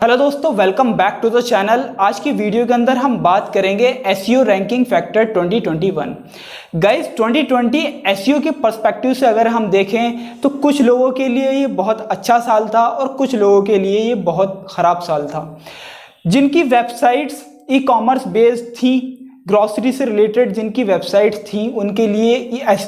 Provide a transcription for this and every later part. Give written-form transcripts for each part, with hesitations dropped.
Hello दोस्तों, welcome back to the channel. आज की वीडियो के अंदर हम बात करेंगे SEO ranking factor 2021। Guys 2020 SEO के पर्सपेक्टिव से अगर हम देखें तो कुछ लोगों के लिए ये बहुत अच्छा साल था और कुछ लोगों के लिए ये बहुत ख़राब साल था। जिनकी वेबसाइट्स ई कॉमर्स बेस्ड थी, ग्रॉसरी से रिलेटेड जिनकी वेबसाइट्स थी, उनके लिए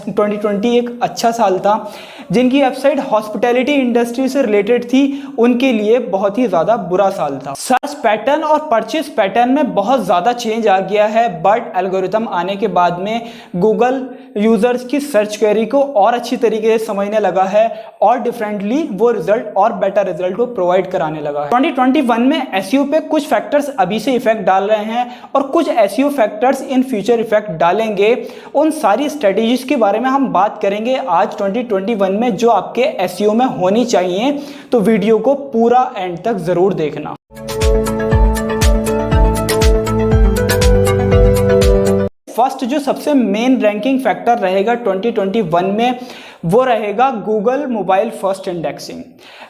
2020 एक अच्छा साल था। जिनकी वेबसाइट हॉस्पिटैलिटी इंडस्ट्री से रिलेटेड थी, उनके लिए बहुत ही ज़्यादा बुरा साल था। सर्च पैटर्न और परचेस पैटर्न में बहुत ज़्यादा चेंज आ गया है, बट एल्गोरिथम आने के बाद में गूगल यूज़र्स की सर्च क्वेरी को और अच्छी तरीके से समझने लगा है और डिफरेंटली वो रिजल्ट और बेटर रिजल्ट को प्रोवाइड कराने लगा है। 2021 में एसईओ पे कुछ फैक्टर्स अभी से इफेक्ट डाल रहे हैं और कुछ SEO factors in future effect डालेंगे। उन सारी स्ट्रेटेजीज के बारे में हम बात करेंगे आज 2021 में, जो आपके एसईओ में होनी चाहिए। तो वीडियो को पूरा एंड तक जरूर देखना। फर्स्ट जो सबसे मेन रैंकिंग फैक्टर रहेगा 2021 में, वो रहेगा Google mobile first indexing.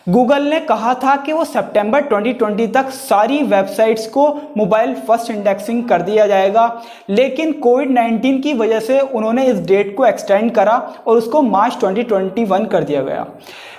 Google ने कहा था कि वो सितंबर 2020 तक सारी वेबसाइट्स को मोबाइल फर्स्ट इंडेक्सिंग कर दिया जाएगा, लेकिन कोविड-19 की वजह से उन्होंने इस डेट को एक्सटेंड करा और उसको मार्च 2021 कर दिया गया।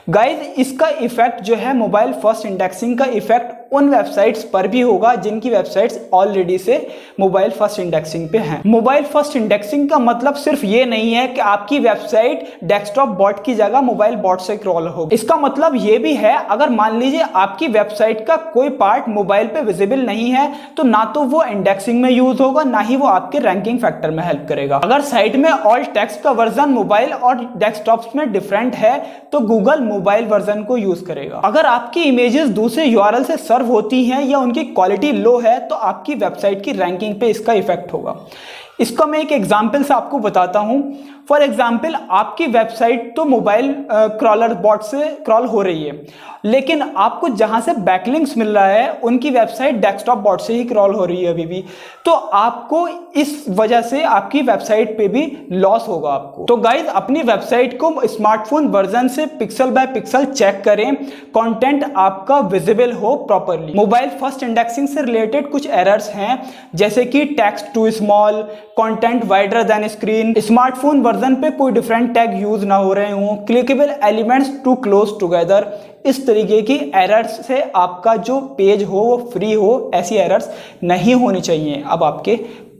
गाइज, इसका इफेक्ट जो है मोबाइल फर्स्ट इंडेक्सिंग का इफेक्ट उन वेबसाइट्स पर भी होगा जिनकी वेबसाइट्स ऑलरेडी से मोबाइल फर्स्ट इंडेक्सिंग पे हैं। मोबाइल फर्स्ट इंडेक्सिंग का मतलब सिर्फ ये नहीं है कि आपकी वेबसाइट डेस्कटॉप बॉट की जगह मोबाइल बॉट से क्रॉल होगी। इसका मतलब ये भी है, अगर मान लीजिए आपकी वेबसाइट का कोई पार्ट मोबाइल पे विजिबल नहीं है, तो ना तो वो इंडेक्सिंग में यूज होगा, ना ही वो आपके रैंकिंग फैक्टर में हेल्प करेगा। अगर साइट में ऑल टेक्स्ट का वर्जन मोबाइल और डेस्कटॉप में डिफरेंट है, तो गूगल मोबाइल वर्जन को यूज करेगा। अगर आपकी इमेजेस दूसरे यूआरएल से सर्व होती हैं या उनकी क्वालिटी लो है, तो आपकी वेबसाइट की रैंकिंग पे इसका इफेक्ट होगा। इसका मैं एक एग्जांपल से आपको बताता हूं। फॉर एग्जांपल, आपकी वेबसाइट तो मोबाइल क्रॉलर बॉट से क्रॉल हो रही है, लेकिन आपको जहां से बैकलिंक्स मिल रहा है उनकी वेबसाइट डेस्कटॉप बॉट से ही क्रॉल हो रही है अभी भी, तो आपको इस वजह से आपकी वेबसाइट पे भी लॉस होगा आपको। तो गाइज, अपनी वेबसाइट को स्मार्टफोन वर्जन से पिक्सल बाय पिक्सल चेक करें, कंटेंट आपका विजिबल हो प्रॉपरली। मोबाइल फर्स्ट इंडेक्सिंग से रिलेटेड कुछ एरर्स हैं, जैसे कि text too small, content wider than screen, smartphone version पे कोई डिफरेंट टैग यूज ना हो रहे हों, clickable elements too close together. इस तरीके की एरर्स से आपका जो पेज हो वो फ्री हो, ऐसी एरर्स नहीं होनी चाहिए अब आपके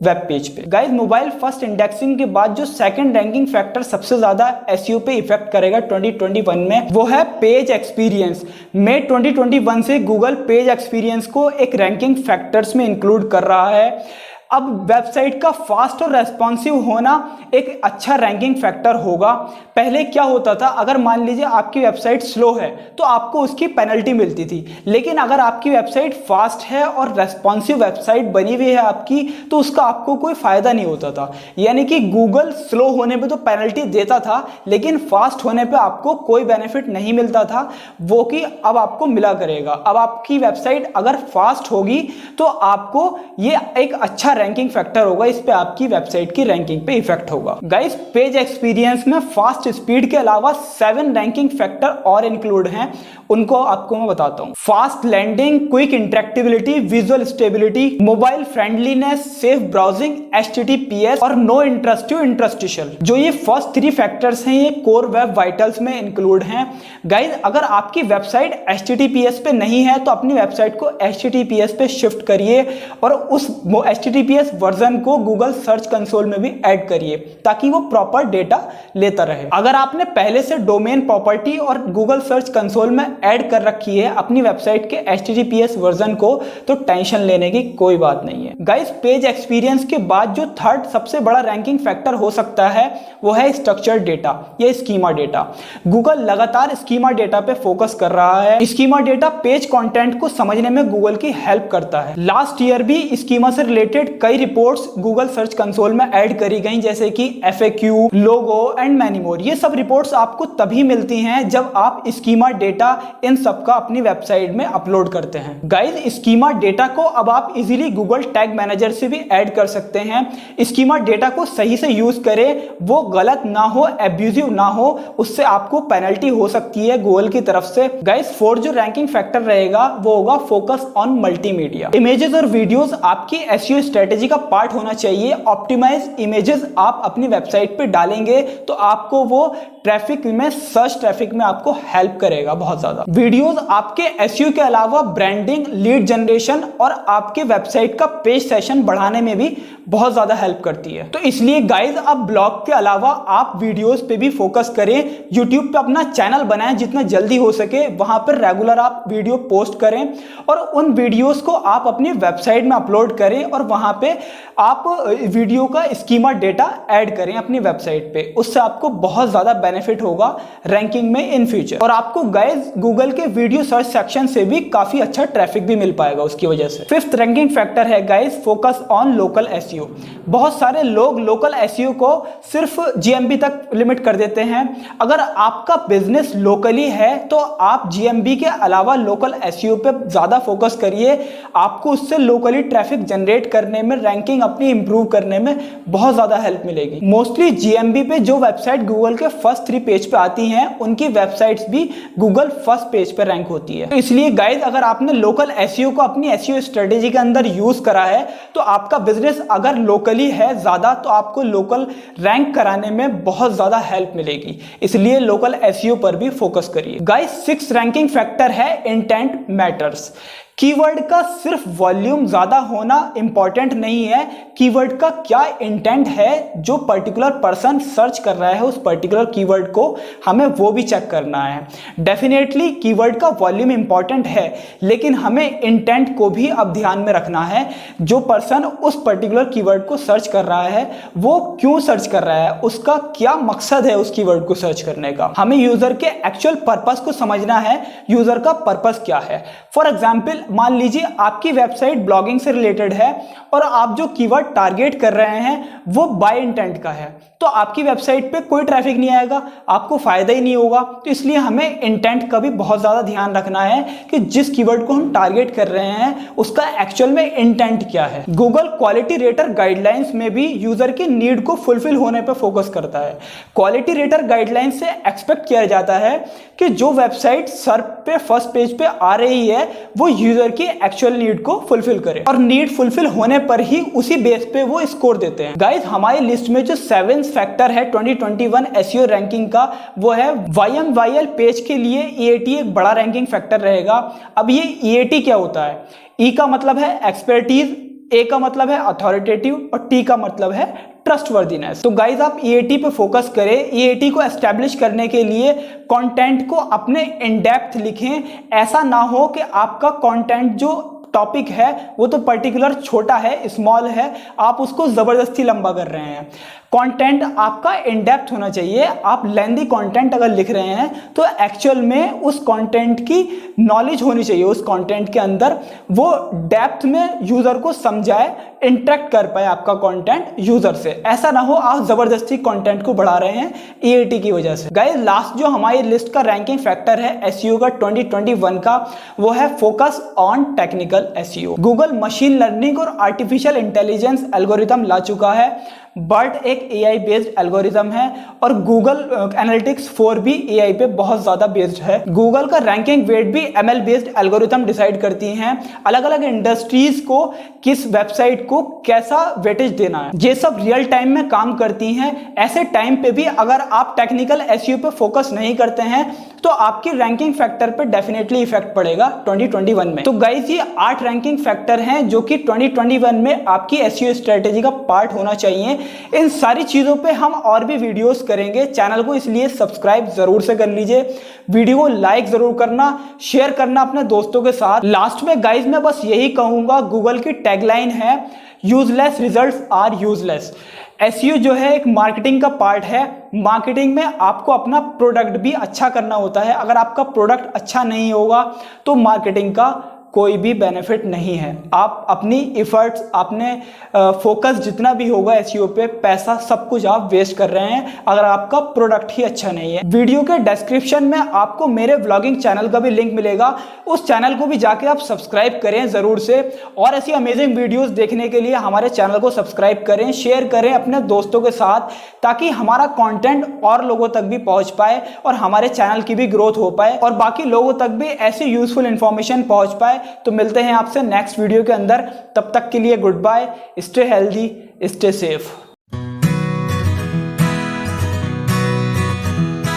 वेब पेज पे। गाइस, मोबाइल फर्स्ट इंडेक्सिंग के बाद जो सेकंड रैंकिंग फैक्टर सबसे ज्यादा एसईओ पे इफेक्ट करेगा 2021 में, वो है पेज एक्सपीरियंस। मई 2021 से गूगल पेज एक्सपीरियंस को एक रैंकिंग फैक्टर्स में इंक्लूड कर रहा है। अब वेबसाइट का फास्ट और रेस्पॉन्सिव होना एक अच्छा रैंकिंग फैक्टर होगा। पहले क्या होता था, अगर मान लीजिए आपकी वेबसाइट स्लो है तो आपको उसकी पेनल्टी मिलती थी, लेकिन अगर आपकी वेबसाइट फास्ट है और रेस्पॉन्सिव वेबसाइट बनी हुई है आपकी, तो उसका आपको कोई फायदा नहीं होता था। यानी कि गूगल स्लो होने पे तो पेनल्टी देता था, लेकिन फास्ट होने पे आपको कोई बेनिफिट नहीं मिलता था, वो कि अब आपको मिला करेगा। अब आपकी वेबसाइट अगर फास्ट होगी तो आपको ये एक अच्छा रैंकिंग फैक्टर होगा, इस पे आपकी वेबसाइट की रैंकिंग पे इफेक्ट होगा। गाइस, पेज एक्सपीरियंस में फास्ट स्पीड के अलावा 7 रैंकिंग फैक्टर और इंक्लूड हैं, उनको आपको मैं बताता हूं। Fast landing, quick interactivity, visual stability, mobile friendliness, safe browsing, HTTPS और नो इंटरस्टिव इंटरस्टिशियल। जो ये फर्स्ट 3 फैक्टर्स हैं, ये कोर वेब वाइटल्स में इंक्लूड हैं। गाइस, अगर आपकी वेबसाइट HTTPS पे नहीं है तो अपनी वेबसाइट को HTTPS पे शिफ्ट करिए और उस HTTPS वर्जन को गूगल सर्च कंसोल में भी ऐड करिए, ताकि वो प्रॉपर डेटा लेता रहे। अगर आपने पहले से डोमेन प्रॉपर्टी और गूगल सर्च कंसोल में ऐड कर रखी है अपनी वेबसाइट के HTTPS वर्जन को, तो टेंशन लेने की कोई बात नहीं है। गाइस, पेज एक्सपीरियंस के बाद जो थर्ड सबसे बड़ा रैंकिंग फैक्टर हो सकता है, वो है स्ट्रक्चर्ड डेटा या स्कीमा डेटा। गूगल लगातार स्कीमा डेटा पे फोकस कर रहा है। स्कीमा डेटा पेज कंटेंट को समझने में गूगल की हेल्प करता है। लास्ट ईयर भी स्कीमा से रिलेटेड रिलेटेड कई रिपोर्ट्स गूगल सर्च कंसोल में ऐड करी गई, जैसे कि FAQ, logo and many more. ये सब रिपोर्ट्स आपको तभी मिलती हैं जब आप स्कीमा डेटा इन सब का अपनी वेबसाइट में अपलोड करते हैं। गाइज, स्कीमा डेटा को अब आप इजीली गूगल टैग मैनेजर से भी ऐड कर सकते हैं। स्कीमा डेटा को सही से यूज करें, वो गलत ना हो, एब्यूजिव ना हो, उससे आपको पेनल्टी हो सकती है गूगल की तरफ से। गाइज, फोर्थ जो रैंकिंग फैक्टर रहेगा वो होगा फोकस ऑन मल्टीमीडिया। इमेजेस और वीडियोस आपकी एसईओ स्ट्रेटेजी का पार्ट होना चाहिए। ऑप्टिमाइज इमेजेस आप अपनी वेबसाइट पे डालेंगे तो आपको वो ट्रैफिक में, सर्च ट्रैफिक में आपको हेल्प करेगा बहुत ज्यादा। वीडियोस आपके एसईओ के अलावा ब्रांडिंग, लीड जनरेशन और आपके वेबसाइट का पेज सेशन बढ़ाने में भी बहुत ज्यादा हेल्प करती है। तो इसलिए गाइज, आप ब्लॉग के अलावा आप वीडियोस पे भी फोकस करें। यूट्यूब पे अपना चैनल बनाएं जितना जल्दी हो सके, वहां पर रेगुलर आप वीडियो पोस्ट करें और उन वीडियोस को आप अपनी वेबसाइट में अपलोड करें और वहां पे आप वीडियो का स्कीमा डेटा ऐड करें अपनी वेबसाइट पे। उससे आपको बहुत ज्यादा बेनिफिट होगा रैंकिंग में इन फ्यूचर। और आपको गाइज गूगल के वीडियो सर्च सेक्शन से भी काफी अच्छा ट्रैफिक भी मिल पाएगा उसकी वजह से। फिफ्थ रैंकिंग फैक्टर है guys focus on local SEO. बहुत सारे लोग लोकल एसईओ को सिर्फ जीएमबी तक लिमिट कर देते हैं। अगर आपका बिजनेस लोकली है तो आप जीएमबी के अलावा लोकल एसईओ पे ज्यादा फोकस करिए। आपको उससे लोकली ट्रैफिक जनरेट करने में, रैंकिंग अपनी इंप्रूव करने में बहुत ज्यादा हेल्प मिलेगी। मोस्टली जीएमबी पे जो वेबसाइट गूगल के फर्स्ट 3 पेज पे आती हैं, उनकी वेबसाइट्स भी गूगल फर्स्ट पेज पे रैंक होती है। तो इसलिए गाइज, अगर आपने लोकल एसईओ को अपनी एसईओ स्ट्रेटेजी के अंदर यूज करा है तो आपका बिजनेस अगर लोकली है ज्यादा तो आपको लोकल रैंक कराने में बहुत ज्यादा हेल्प मिलेगी। इसलिए लोकल एसईओ पर भी फोकस करिए। गाइस, 6th रैंकिंग फैक्टर है इंटेंट मैटर्स। कीवर्ड का सिर्फ वॉल्यूम ज्यादा होना इंपॉर्टेंट नहीं है, कीवर्ड का क्या इंटेंट है, जो पर्टिकुलर पर्सन सर्च कर रहा है उस पर्टिकुलर कीवर्ड को, हमें वो भी चेक करना है। डेफिनेटली कीवर्ड का वॉल्यूम इंपॉर्टेंट है, लेकिन हमें इंटेंट को भी अब ध्यान में रखना है। जो पर्सन उस पर्टिकुलर कीवर्ड को सर्च कर रहा है वो क्यों सर्च कर रहा है, उसका क्या मकसद है उस कीवर्ड को सर्च करने का। हमें यूजर के एक्चुअल पर्पस को समझना है, यूजर का पर्पस क्या है। फॉर एग्जाम्पल, मान लीजिए आपकी वेबसाइट ब्लॉगिंग से रिलेटेड है और आप जो कीवर्ड टारगेट कर रहे हैं वो बाय इंटेंट का है, तो आपकी वेबसाइट पे कोई ट्रैफिक नहीं आएगा, आपको फायदा ही नहीं होगा। तो इसलिए हमें इंटेंट का भी बहुत ज्यादा ध्यान रखना है कि जिस कीवर्ड को हम टारगेट कर रहे हैं उसका एक्चुअल में इंटेंट क्या है। गूगल क्वालिटी रेटर गाइडलाइंस में भी यूजर की नीड को फुलफिल होने पर फोकस करता है। क्वालिटी रेटर गाइडलाइंस से एक्सपेक्ट किया जाता है कि जो वेबसाइट सर्च पे फर्स्ट पेज पे आ रही है वो यूजर की एक्चुअल नीड को फुलफिल करे, और नीड फुलफिल होने पर ही उसी बेस पे वो स्कोर देते हैं। गाइस, हमारी लिस्ट में जो 7th फैक्टर है 2021 एसईओ रैंकिंग का, वो है YMYL पेज के लिए EAT एक बड़ा रैंकिंग फैक्टर रहेगा। अब ये EAT क्या होता है? E का मतलब है एक्सपर्टीज, A का मतलब है अथॉरिटेटिव और T का मतलब है ट्रस्टवर्दीनेस। तो गाइज, आप EAT पे फोकस करें। EAT को एस्टेब्लिश करने के लिए कंटेंट को अपने इन डेप्थ लिखें। ऐसा ना हो कि आपका कंटेंट जो टॉपिक है वो तो पर्टिकुलर छोटा है, स्मॉल है, आप उसको जबरदस्ती लंबा कर रहे हैं। कंटेंट आपका इन डेप्थ होना चाहिए। आप लेंदी कंटेंट अगर लिख रहे हैं तो एक्चुअल में उस कंटेंट की नॉलेज होनी चाहिए, उस कंटेंट के अंदर वो डेप्थ में यूजर को समझाए, इंटरेक्ट कर पाए आपका कंटेंट यूजर से। ऐसा ना हो आप जबरदस्ती कंटेंट को बढ़ा रहे हैं EAT की वजह से। गाइस, लास्ट जो हमारी लिस्ट का रैंकिंग फैक्टर है एसईओ का 2021 का, वो है focus on technical SEO. Google machine learning और आर्टिफिशियल इंटेलिजेंस एल्गोरिथम ला चुका है। बर्ट एक AI बेस्ड एल्गोरिथम है और गूगल एनालिटिक्स 4 भी AI पे बहुत ज्यादा बेस्ड है। गूगल का रैंकिंग वेट भी ML बेस्ड एल्गोरिथम डिसाइड करती हैं। अलग अलग इंडस्ट्रीज को किस वेबसाइट को कैसा वेटेज देना है, ये सब रियल टाइम में काम करती हैं। ऐसे टाइम पे भी अगर आप टेक्निकल एसईओ पे फोकस नहीं करते हैं तो आपकी रैंकिंग फैक्टर पे डेफिनेटली इफेक्ट पड़ेगा 2021 में। तो गाइस, ये 8 रैंकिंग फैक्टर हैं जो कि 2021 में आपकी एसईओ स्ट्रेटेजी का पार्ट होना चाहिए। इन सारी चीजों पे हम और भी वीडियोस करेंगे। चैनल को इसलिए सब्सक्राइब जरूर से कर लीजिए, वीडियो को लाइक जरूर करना, शेयर करना अपने दोस्तों के साथ। लास्ट में गाइस, मैं बस यही कहूंगा, गूगल की टैगलाइन है useless results are useless. SEO जो है एक मार्केटिंग का पार्ट है। मार्केटिंग में आपको अपना प्रोडक्ट भी अच्छा करना होता है। अगर आपका प्रोडक्ट अच्छा नहीं होगा तो मार्केटिंग का कोई भी बेनिफिट नहीं है। आप अपनी इफर्ट्स, अपने फोकस जितना भी होगा एसईओ पे, पैसा सब कुछ आप वेस्ट कर रहे हैं अगर आपका प्रोडक्ट ही अच्छा नहीं है। वीडियो के डिस्क्रिप्शन में आपको मेरे व्लॉगिंग चैनल का भी लिंक मिलेगा, उस चैनल को भी जाके आप सब्सक्राइब करें ज़रूर से। और ऐसी अमेजिंग वीडियोस देखने के लिए हमारे चैनल को सब्सक्राइब करें, शेयर करें अपने दोस्तों के साथ, ताकि हमारा कंटेंट और लोगों तक भी पहुंच पाए और हमारे चैनल की भी ग्रोथ हो पाए और बाकी लोगों तक भी ऐसी यूजफुल इंफॉर्मेशन पहुंच पाए। तो मिलते हैं आपसे नेक्स्ट वीडियो के अंदर, तब तक के लिए goodbye, stay healthy, stay safe.